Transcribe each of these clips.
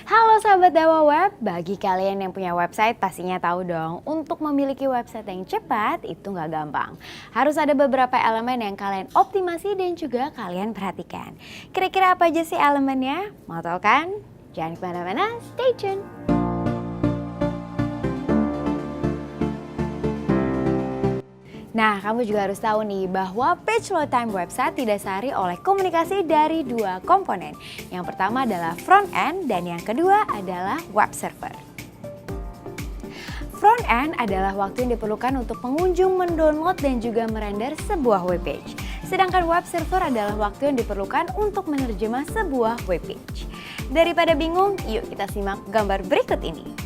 Halo sahabat Dewa Web, bagi kalian yang punya website pastinya tahu dong, untuk memiliki website yang cepat itu nggak gampang. Harus ada beberapa elemen yang kalian optimasi dan juga kalian perhatikan. Kira-kira apa aja sih elemennya? Mau tahu kan? Jangan kemana-mana, stay tune! Nah, kamu juga harus tahu nih bahwa page load time website didasari oleh komunikasi dari dua komponen. Yang pertama adalah front end dan yang kedua adalah web server. Front end adalah waktu yang diperlukan untuk pengunjung mendownload dan juga merender sebuah webpage. Sedangkan web server adalah waktu yang diperlukan untuk menerjemah sebuah webpage. Daripada bingung, yuk kita simak gambar berikut ini.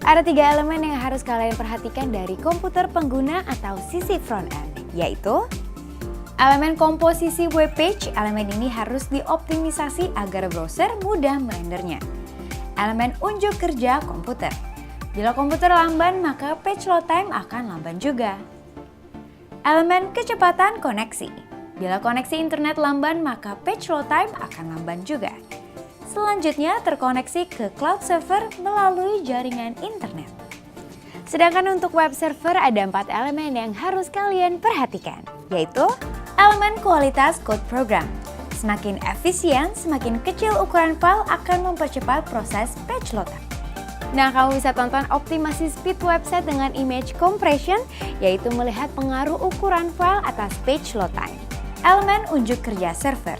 Ada 3 elemen yang harus kalian perhatikan dari komputer pengguna atau sisi front end, yaitu elemen komposisi web page. Elemen ini harus dioptimisasi agar browser mudah merendernya. Elemen unjuk kerja komputer. Bila komputer lamban, maka page load time akan lamban juga. Elemen kecepatan koneksi. Bila koneksi internet lamban, maka page load time akan lamban juga. Selanjutnya terkoneksi ke cloud server melalui jaringan internet. Sedangkan untuk web server ada 4 elemen yang harus kalian perhatikan, yaitu elemen kualitas code program. Semakin efisien, semakin kecil ukuran file akan mempercepat proses page load time. Nah, kamu bisa tonton optimasi speed website dengan image compression, yaitu melihat pengaruh ukuran file atas page load time. Elemen unjuk kerja server.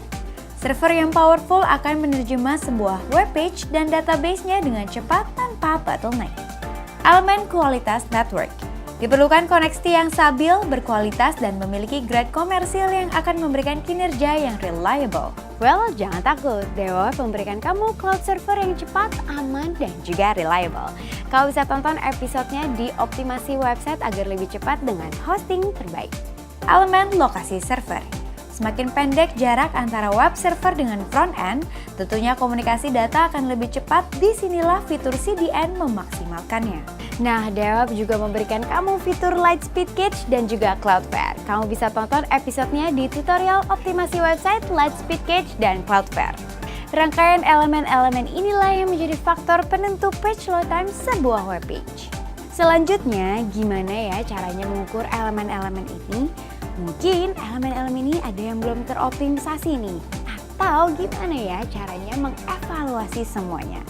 Server yang powerful akan menerjemah sebuah web page dan database-nya dengan cepat tanpa bottleneck. Elemen kualitas network. Diperlukan koneksi yang stabil, berkualitas, dan memiliki grade komersil yang akan memberikan kinerja yang reliable. Well, jangan takut, Dewa memberikan kamu cloud server yang cepat, aman, dan juga reliable. Kau bisa tonton episodenya di optimasi website agar lebih cepat dengan hosting terbaik. Elemen lokasi server. Semakin pendek jarak antara web server dengan front end, tentunya komunikasi data akan lebih cepat. Disinilah fitur CDN memaksimalkannya. Nah, DevOps juga memberikan kamu fitur Lightspeed Cache dan juga Cloudflare. Kamu bisa tonton episodenya di tutorial optimasi website, Lightspeed Cache, dan Cloudflare. Rangkaian elemen-elemen inilah yang menjadi faktor penentu page load time sebuah webpage. Selanjutnya, gimana ya caranya mengukur elemen-elemen ini? Mungkin elemen-elemen ini ada yang belum teroptimisasi nih. Atau gimana ya caranya mengevaluasi semuanya?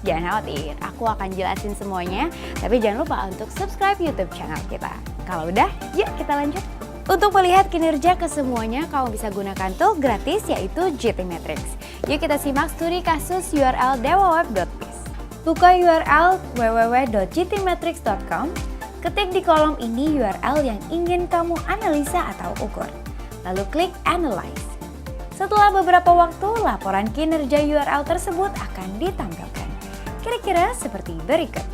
Jangan khawatir, aku akan jelasin semuanya. Tapi jangan lupa untuk subscribe YouTube channel kita. Kalau udah, yuk kita lanjut. Untuk melihat kinerja kesemuanya, kamu bisa gunakan tool gratis yaitu GTmetrix. Yuk kita simak studi kasus URL dewaweb.biz. Buka URL www.gtmetrix.com. Ketik di kolom ini URL yang ingin kamu analisa atau ukur. Lalu klik Analyze. Setelah beberapa waktu, laporan kinerja URL tersebut akan ditampilkan. Kira-kira seperti berikut.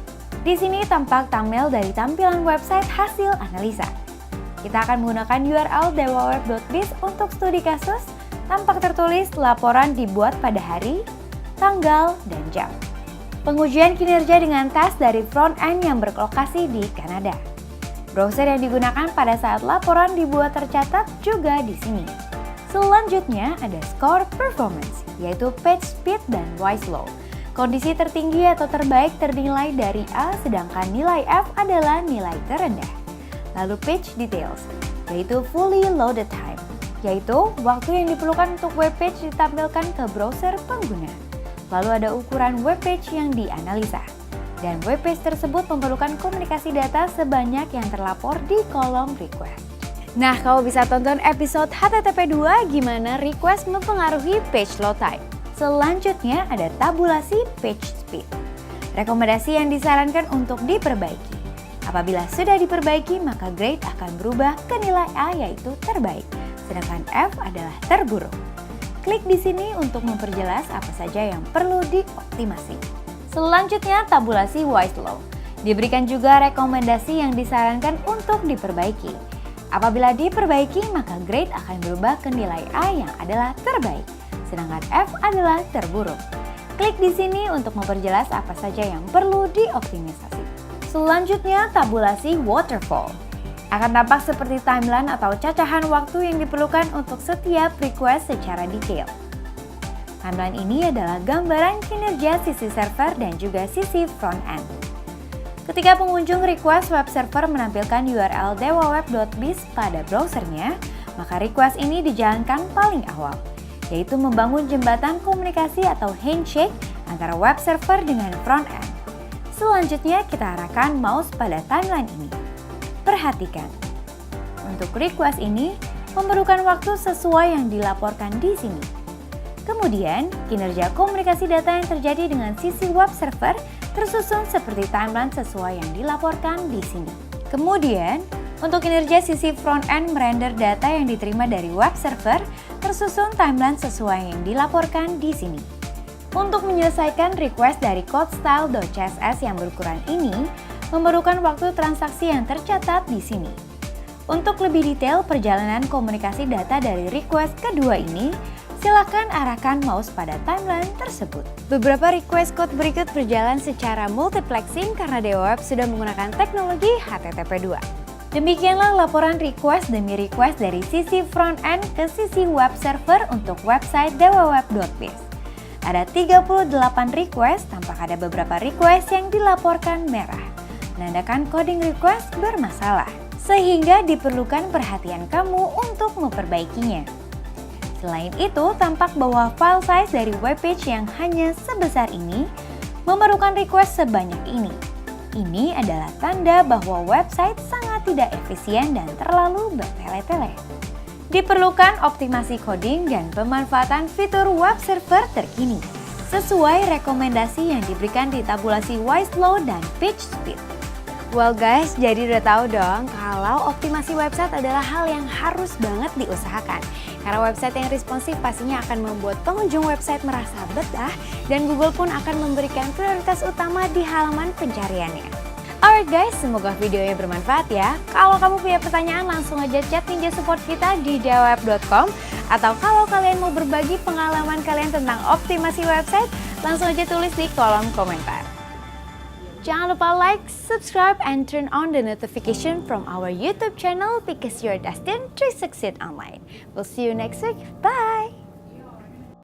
Di sini tampak thumbnail dari tampilan website hasil analisa. Kita akan menggunakan URL dewaweb.biz untuk studi kasus. Tampak tertulis laporan dibuat pada hari, tanggal, dan jam. Pengujian kinerja dengan tes dari front end yang berlokasi di Kanada. Browser yang digunakan pada saat laporan dibuat tercatat juga di sini. Selanjutnya ada score performance, yaitu page speed dan wise low. Kondisi tertinggi atau terbaik ternilai dari A, sedangkan nilai F adalah nilai terendah. Lalu page details, yaitu fully loaded time, yaitu waktu yang diperlukan untuk web page ditampilkan ke browser pengguna. Lalu ada ukuran webpage yang dianalisa. Dan webpage tersebut memerlukan komunikasi data sebanyak yang terlapor di kolom request. Nah, kamu bisa tonton episode HTTP 2 gimana request mempengaruhi page load time. Selanjutnya ada tabulasi page speed. Rekomendasi yang disarankan untuk diperbaiki. Apabila sudah diperbaiki, maka grade akan berubah ke nilai A yaitu terbaik. Sedangkan F adalah terburuk. Klik di sini untuk memperjelas apa saja yang perlu dioptimasi. Selanjutnya, tabulasi wise low. Diberikan juga rekomendasi yang disarankan untuk diperbaiki. Apabila diperbaiki, maka grade akan berubah ke nilai A yang adalah terbaik, sedangkan F adalah terburuk. Klik di sini untuk memperjelas apa saja yang perlu dioptimisasi. Selanjutnya, tabulasi waterfall. Akan tampak seperti timeline atau cacahan waktu yang diperlukan untuk setiap request secara detail. Timeline ini adalah gambaran kinerja sisi server dan juga sisi front end. Ketika pengunjung request web server menampilkan URL dewaweb.biz pada browsernya, maka request ini dijalankan paling awal, yaitu membangun jembatan komunikasi atau handshake antara web server dengan front end. Selanjutnya kita arahkan mouse pada timeline ini. Perhatikan, untuk request ini memerlukan waktu sesuai yang dilaporkan di sini. Kemudian, kinerja komunikasi data yang terjadi dengan sisi web server tersusun seperti timeline sesuai yang dilaporkan di sini. Kemudian, untuk kinerja sisi front-end merender data yang diterima dari web server, tersusun timeline sesuai yang dilaporkan di sini. Untuk menyelesaikan request dari codestyle.css yang berukuran ini, memerlukan waktu transaksi yang tercatat di sini. Untuk lebih detail perjalanan komunikasi data dari request kedua ini, silakan arahkan mouse pada timeline tersebut. Beberapa request code berikut berjalan secara multiplexing karena DewaWeb sudah menggunakan teknologi HTTP2. Demikianlah laporan request demi request dari sisi front end ke sisi web server untuk website dewaweb.biz. Ada 38 request, tampak ada beberapa request yang dilaporkan merah, menandakan coding request bermasalah, sehingga diperlukan perhatian kamu untuk memperbaikinya. Selain itu, tampak bahwa file size dari webpage yang hanya sebesar ini memerlukan request sebanyak ini. Ini adalah tanda bahwa website sangat tidak efisien dan terlalu bertele-tele. Diperlukan optimasi coding dan pemanfaatan fitur web server terkini, sesuai rekomendasi yang diberikan di tabulasi Wiselow dan PageSpeed. Well guys, jadi udah tahu dong kalau optimasi website adalah hal yang harus banget diusahakan. Karena website yang responsif pastinya akan membuat pengunjung website merasa betah dan Google pun akan memberikan prioritas utama di halaman pencariannya. Alright guys, semoga videonya bermanfaat ya. Kalau kamu punya pertanyaan langsung aja chat Ninja Support kita di dewaweb.com, atau kalau kalian mau berbagi pengalaman kalian tentang optimasi website, langsung aja tulis di kolom komentar. Jangan lupa like, subscribe, and turn on the notification from our YouTube channel because you're destined to succeed online. We'll see you next week. Bye!